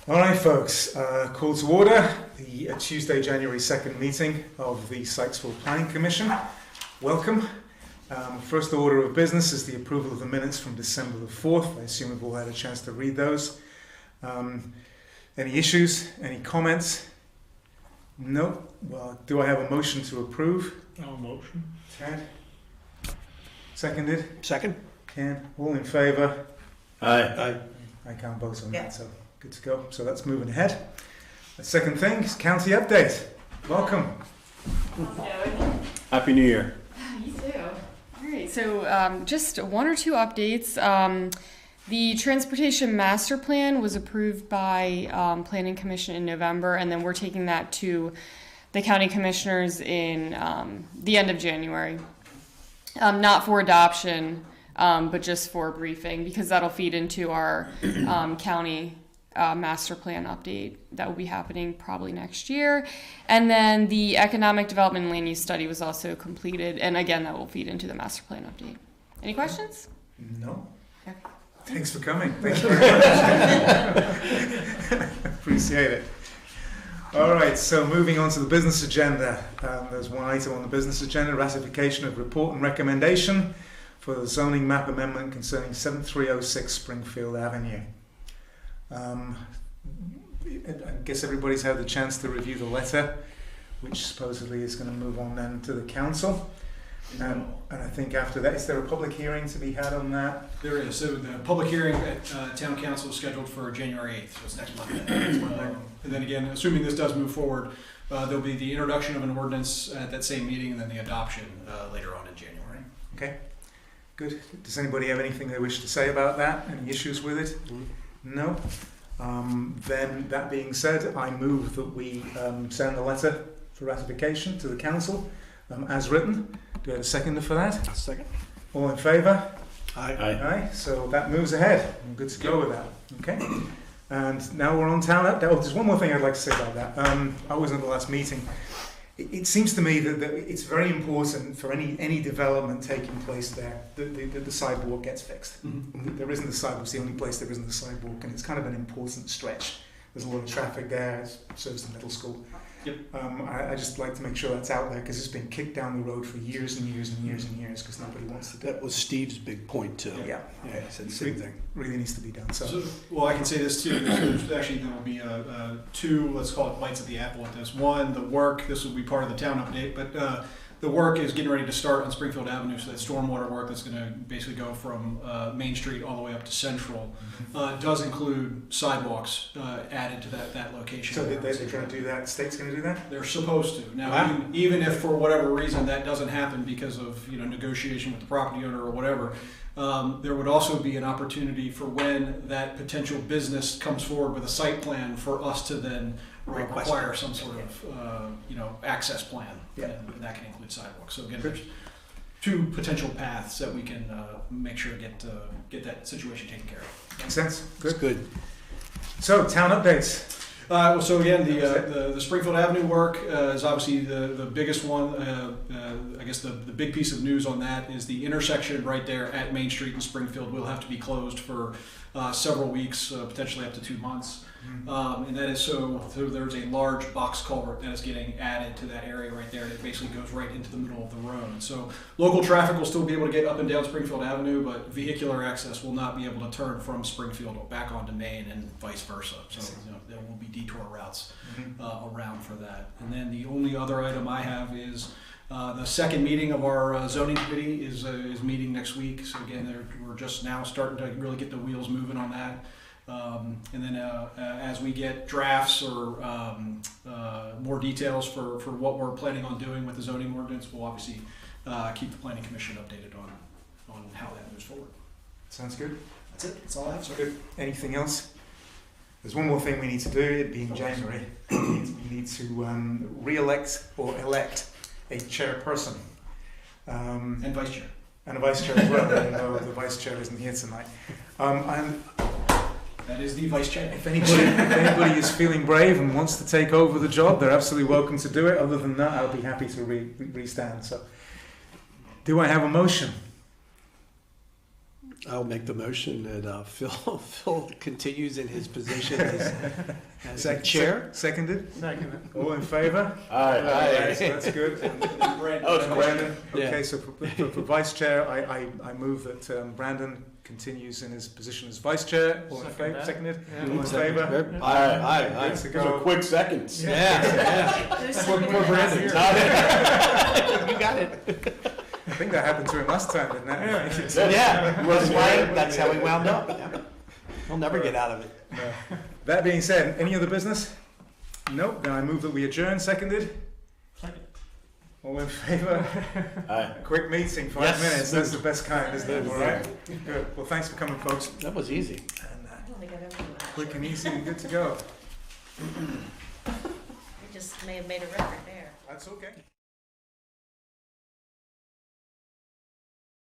All right, folks, call to order the Tuesday, January 2nd meeting of the Sykesville Planning Commission. Welcome. First order of business is the approval of the minutes from December the 4th. I assume we've all had a chance to read those. Any issues? Any comments? No. Well, do I have a motion to approve? No motion. Ted? Seconded? Second. Ken? All in favour? Aye. I can't vote on that, so good to go. So that's moving ahead. The second thing is county update. Welcome. Happy New Year. You too. All right, so just one or two updates. The transportation master plan was approved by Planning Commission in November, and then we're taking that to the county commissioners in the end of January. Not for adoption, but just for a briefing, because that'll feed into our county master plan update that will be happening probably next year. And then the economic development and land use study was also completed, and again, that will feed into the master plan update. Any questions? No. Okay. Thanks for coming. Thank you very much. Appreciate it. All right, so moving on to the business agenda. There's one item on the business agenda, ratification of report and recommendation for the zoning map amendment concerning 7306 Springfield Avenue. I guess everybody's had the chance to review the letter, which supposedly is going to move on then to the council. And I think after that, is there a public hearing to be had on that? There is. So the public hearing at Town Council is scheduled for January 8th, so it's next Monday. And then again, assuming this does move forward, there'll be the introduction of an ordinance at that same meeting, and then the adoption later on in January. Okay, good. Does anybody have anything they wish to say about that? Any issues with it? No? Then that being said, I move that we send the letter for ratification to the council as written. Do I have a seconder for that? Second. All in favour? Aye. Aye. So that moves ahead. I'm good to go with that. Okay. And now we're on town update. Oh, there's one more thing I'd like to say about that. I was at the last meeting. It seems to me that it's very important for any development taking place there that the sidewalk gets fixed. Mm-hmm. There isn't a sidewalk. It's the only place there isn't a sidewalk, and it's kind of an important stretch. There's a lot of traffic there. It serves the middle school. Yep. I just like to make sure that's out there because it's been kicked down the road for years and years and years and years because nobody wants to do it. That was Steve's big point too. Yeah. Yeah, he said the same thing. Really needs to be done. So Well, I can say this too. There's actually, there will be two, let's call it bites at the apple at this. One, the work, this will be part of the town update, but the work is getting ready to start on Springfield Avenue, so that stormwater work that's going to basically go from Main Street all the way up to Central does include sidewalks added to that location. So they're going to do that? State's going to do that? They're supposed to. Now, Wow. even if for whatever reason that doesn't happen because of negotiation with the property owner or whatever, there would also be an opportunity for when that potential business comes forward with a site plan for us to then require some sort of access plan, and that can include sidewalks. So again, there's two potential paths that we can make sure to get that situation taken care of. Makes sense. Good. That's good. So town updates. So again, the Springfield Avenue work is obviously the biggest one. I guess the big piece of news on that is the intersection right there at Main Street in Springfield will have to be closed for several weeks, potentially up to 2 months. And that is so there's a large box culvert that is getting added to that area right there. It basically goes right into the middle of the road. So local traffic will still be able to get up and down Springfield Avenue, but vehicular access will not be able to turn from Springfield back onto Main and vice versa. So there will be detour routes around for that. And then the only other item I have is the second meeting of our zoning committee is meeting next week. So again, we're just now starting to really get the wheels moving on that. And then as we get drafts or more details for what we're planning on doing with the zoning ordinance, we'll obviously keep the Planning Commission updated on how that moves forward. Sounds good. That's it. That's all I have, sir. Good. Anything else? There's one more thing we need to do. It'd be in January. We need to re-elect or elect a chairperson. And vice chair. And a vice chair as well, even though the vice chair isn't here tonight. And That is the vice chair. if anybody is feeling brave and wants to take over the job, they're absolutely welcome to do it. Other than that, I'll be happy to re-stand. So, do I have a motion? I'll make the motion that Phil continues in his position as chair. Seconded? Second. All in favour? Aye. So that's good. And Brandon. Okay, so for vice chair, I move that Brandon continues in his position as vice chair. All in favour? Seconded? All in favour? Aye. Good to Those are go. quick seconds. Yeah. Poor Brandon. You got it. I think that happened to him last time, didn't it? Yeah. That's how we wound up. Yeah. He'll never get out of it. That being said, any other business? Nope. Then I move that we adjourn. Seconded? Second. All in favour? Aye. Quick meeting, 5 Yes. minutes. That's the best kind, isn't it? All right. Good. Well, thanks for coming, folks. That was easy. And I don't think I've ever done that. quick and easy and good to go. You just may have made a record there. That's okay.